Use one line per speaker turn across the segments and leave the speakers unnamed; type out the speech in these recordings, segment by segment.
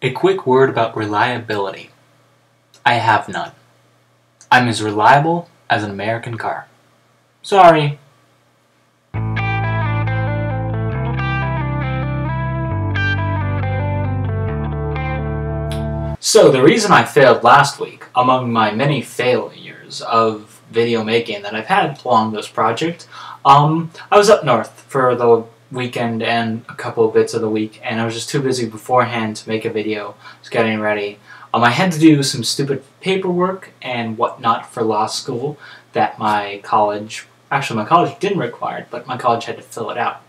A quick word about reliability. I have none. I'm as reliable as an American car. Sorry. So the reason I failed last week, among my many failures of video making that I've had along this project, I was up north for the weekend and a couple of bits of the week, and I was just too busy beforehand to make a video. I was getting ready. I had to do some stupid paperwork and whatnot for law school that my college didn't require it, but my college had to fill it out.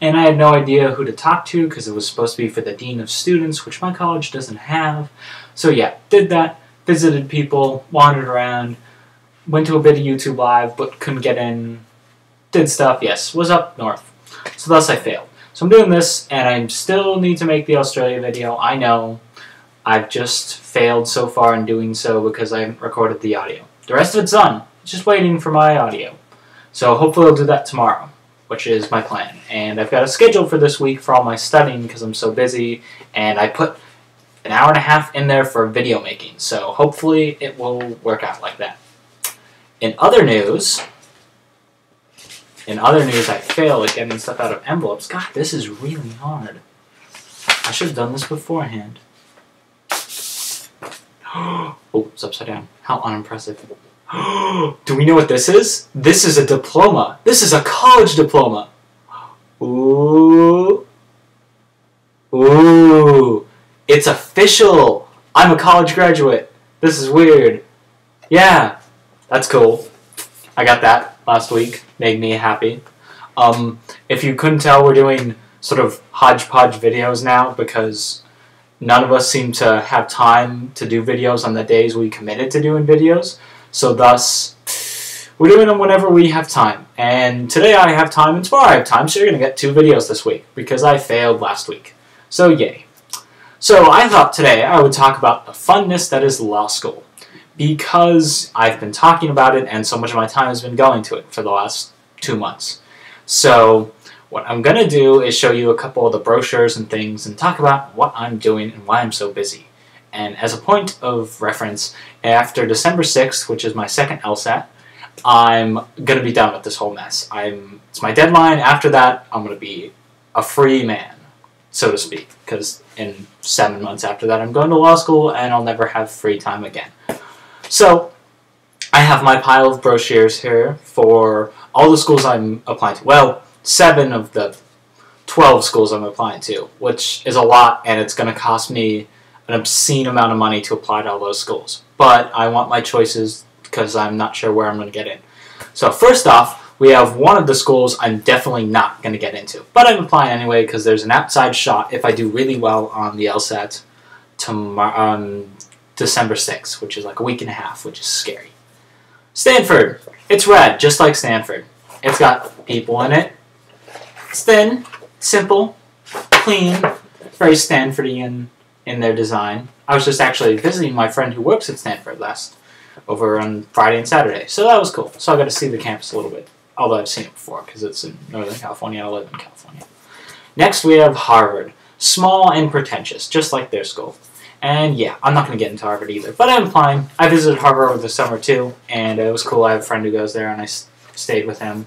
And I had no idea who to talk to because it was supposed to be for the dean of students, which my college doesn't have. So yeah, did that, visited people, wandered around, went to a bit of YouTube Live, but couldn't get in, did stuff, yes, was up north. So thus I failed. So I'm doing this, and I still need to make the Australia video. I know I've just failed so far in doing so because I haven't recorded the audio. The rest of it's done. It's just waiting for my audio. So hopefully I'll do that tomorrow, which is my plan. And I've got a schedule for this week for all my studying because I'm so busy, and I put an hour and a half in there for video making. So hopefully it will work out like that. In other news, I failed at getting stuff out of envelopes. God, this is really hard. I should have done this beforehand. Oh, it's upside down. How unimpressive. Do we know what this is? This is a diploma. This is a college diploma. Ooh. Ooh. It's official. I'm a college graduate. This is weird. Yeah, that's cool. I got that last week. Made me happy. If you couldn't tell, we're doing sort of hodgepodge videos now because none of us seem to have time to do videos on the days we committed to doing videos. So thus, we're doing them whenever we have time. And today I have time and tomorrow I have time, so you're going to get 2 videos this week because I failed last week. So yay. So I thought today I would talk about the funness that is law school, because I've been talking about it and so much of my time has been going to it for the last 2 months. So what I'm going to do is show you a couple of the brochures and things and talk about what I'm doing and why I'm so busy. And as a point of reference, after December 6th, which is my second LSAT, I'm going to be done with this whole mess. It's my deadline. After that, I'm going to be a free man, so to speak, because in 7 months after that, I'm going to law school and I'll never have free time again. So I have my pile of brochures here for all the schools I'm applying to. Well, 7 of the 12 schools I'm applying to, which is a lot, and it's going to cost me an obscene amount of money to apply to all those schools. But I want my choices because I'm not sure where I'm going to get in. So first off, we have one of the schools I'm definitely not going to get into. But I'm applying anyway because there's an outside shot if I do really well on the LSAT tomorrow, December 6th, which is like a week and a half, which is scary. Stanford. It's red, just like Stanford. It's got people in it. It's thin, simple, clean, very Stanfordian in their design. I was just actually visiting my friend who works at Stanford over on Friday and Saturday, so that was cool. So I got to see the campus a little bit, although I've seen it before because it's in Northern California. I live in California. Next we have Harvard. Small and pretentious, just like their school. And yeah, I'm not going to get into Harvard either, but I'm applying. I visited Harvard over the summer too, and it was cool. I have a friend who goes there, and I stayed with him.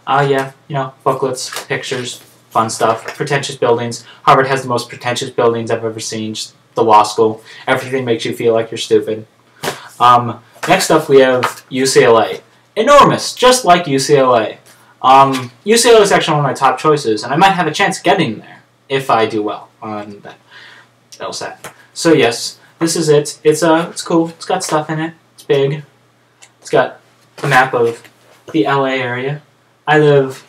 Yeah, you know, booklets, pictures, fun stuff, pretentious buildings. Harvard has the most pretentious buildings I've ever seen, just the law school. Everything makes you feel like you're stupid. Next up we have UCLA. Enormous, just like UCLA. UCLA is actually one of my top choices, and I might have a chance getting there if I do well on that LSAT. So yes, this is it. It's cool. It's got stuff in it. It's big. It's got a map of the LA area. I live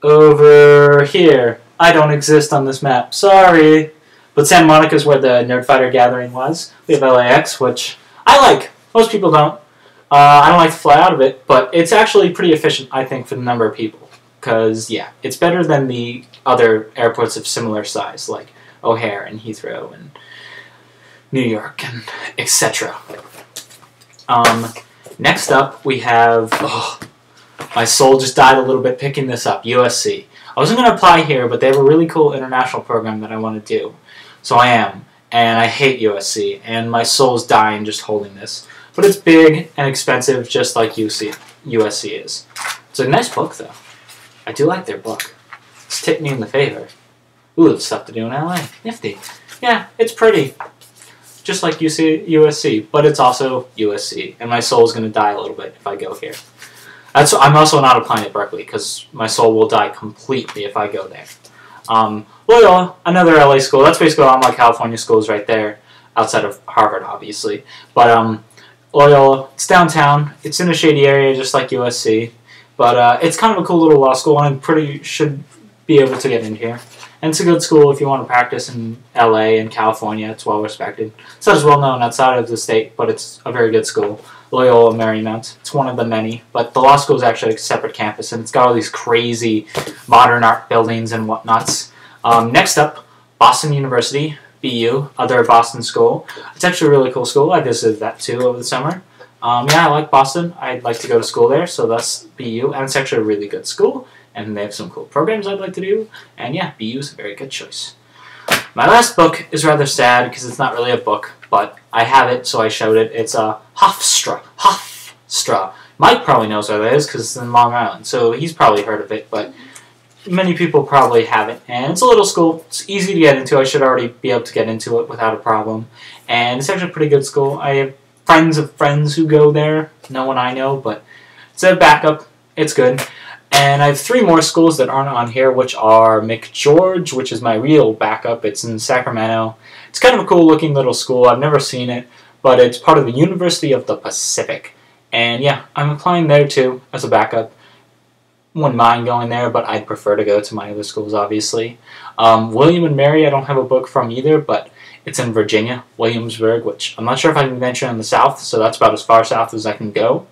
over here. I don't exist on this map. Sorry. But Santa Monica is where the Nerdfighter gathering was. We have LAX, which I like. Most people don't. I don't like to fly out of it, but it's actually pretty efficient, I think, for the number of people. Because, yeah, it's better than the other airports of similar size, like O'Hare and Heathrow and New York and etc. Next up, we have... Oh, my soul just died a little bit picking this up. USC. I wasn't going to apply here, but they have a really cool international program that I want to do. So I am. and I hate USC, and my soul's dying just holding this. But it's big and expensive, just like USC is. It's a nice book, though. I do like their book. It's tipped me in the favor. Ooh, it's stuff to do in LA. Nifty. Yeah, it's pretty. Just like USC, but it's also USC, and my soul's going to die a little bit if I go here. I'm also not applying at Berkeley, because my soul will die completely if I go there. Loyola, another LA school. That's basically all my California schools right there, outside of Harvard, obviously. But Loyola, it's downtown. It's in a shady area, just like USC. But it's kind of a cool little law school, and I should be able to get in here. And it's a good school if you want to practice in LA and California. It's well respected. It's not as well known outside of the state, but it's a very good school. Loyola Marymount. It's one of the many. But the law school is actually a separate campus, and it's got all these crazy modern art buildings and whatnots. Next up, Boston University, BU, other Boston school. It's actually a really cool school. I visited that too over the summer. Yeah, I like Boston. I'd like to go to school there, so that's BU. And it's actually a really good school. And they have some cool programs I'd like to do. And yeah, BU is a very good choice. My last book is rather sad because it's not really a book, but I have it, so I showed it. It's a Hofstra. Mike probably knows where that is because it's in Long Island, so he's probably heard of it, but many people probably haven't. And it's a little school. It's easy to get into. I should already be able to get into it without a problem. And it's actually a pretty good school. I have friends of friends who go there. No one I know, but it's a backup. It's good. And I have 3 more schools that aren't on here, which are McGeorge, which is my real backup. It's in Sacramento. It's kind of a cool looking little school. I've never seen it, but it's part of the University of the Pacific. And yeah, I'm applying there too as a backup. Wouldn't mind going there, but I'd prefer to go to my other schools, obviously. William and Mary, I don't have a book from either, but it's in Virginia, Williamsburg, which I'm not sure if I can venture in the south, so that's about as far south as I can go.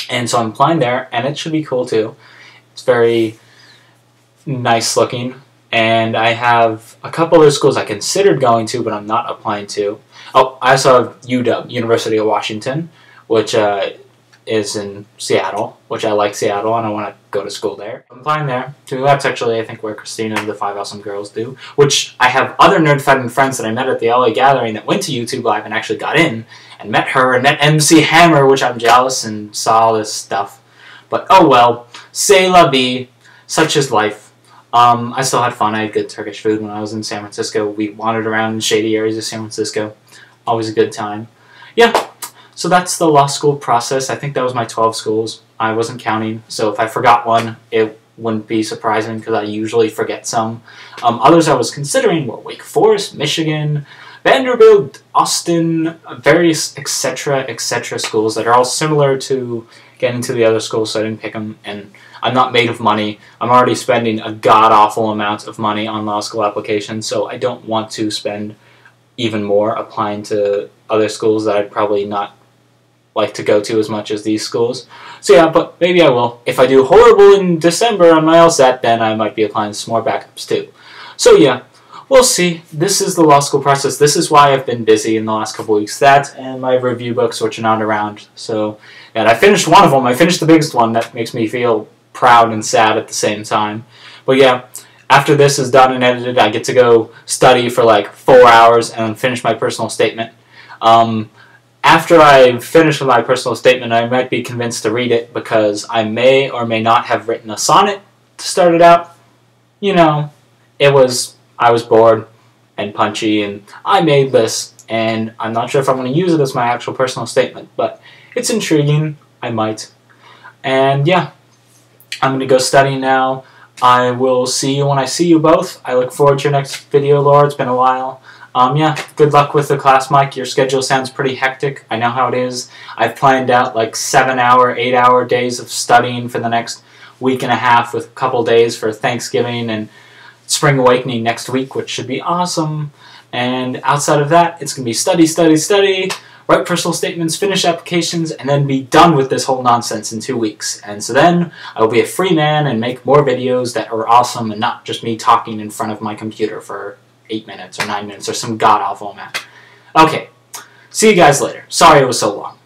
And so I'm applying there, and it should be cool too. It's very nice looking, and I have a couple other schools I considered going to, but I'm not applying to. Oh, I also have UW, University of Washington, which is in Seattle, which I like Seattle, and I want to go to school there. I'm applying there too. That's actually, I think, where Christina and the 5 Awesome Girls do, which I have other nerd-fighting friends that I met at the LA Gathering that went to YouTube Live and actually got in, and met her, and met MC Hammer, which I'm jealous, and saw all this stuff. But oh well, c'est la vie, such is life. I still had fun. I had good Turkish food when I was in San Francisco. We wandered around in shady areas of San Francisco. Always a good time. Yeah, so that's the law school process. I think that was my 12 schools. I wasn't counting, so if I forgot one, it wouldn't be surprising because I usually forget some. Others I was considering were Wake Forest, Michigan, Vanderbilt, Austin, various etc. schools that are all similar to getting to the other schools, so I didn't pick them. And I'm not made of money. I'm already spending a god-awful amount of money on law school applications, so I don't want to spend even more applying to other schools that I'd probably not like to go to as much as these schools. So yeah, but maybe I will. If I do horrible in December on my LSAT, then I might be applying to some more backups too. So yeah, we'll see. This is the law school process. This is why I've been busy in the last couple weeks. That and my review books, which are not around. So, and I finished one of them. I finished the biggest one. That makes me feel proud and sad at the same time. But yeah, after this is done and edited, I get to go study for like 4 hours and finish my personal statement. After I finish with my personal statement, I might be convinced to read it because I may or may not have written a sonnet to start it out. You know, I was bored and punchy, and I made this, and I'm not sure if I'm going to use it as my actual personal statement, but it's intriguing. I might. And yeah, I'm going to go study now. I will see you when I see you both. I look forward to your next video, Laura. It's been a while. Yeah, good luck with the class, Mike. Your schedule sounds pretty hectic. I know how it is. I've planned out like 7-hour, 8-hour days of studying for the next week and a half with a couple days for Thanksgiving and Spring Awakening next week, which should be awesome. And outside of that, it's going to be study, study, study, write personal statements, finish applications, and then be done with this whole nonsense in 2 weeks. And so then I will be a free man and make more videos that are awesome and not just me talking in front of my computer for 8 minutes or 9 minutes or some god-awful amount. Okay, see you guys later. Sorry it was so long.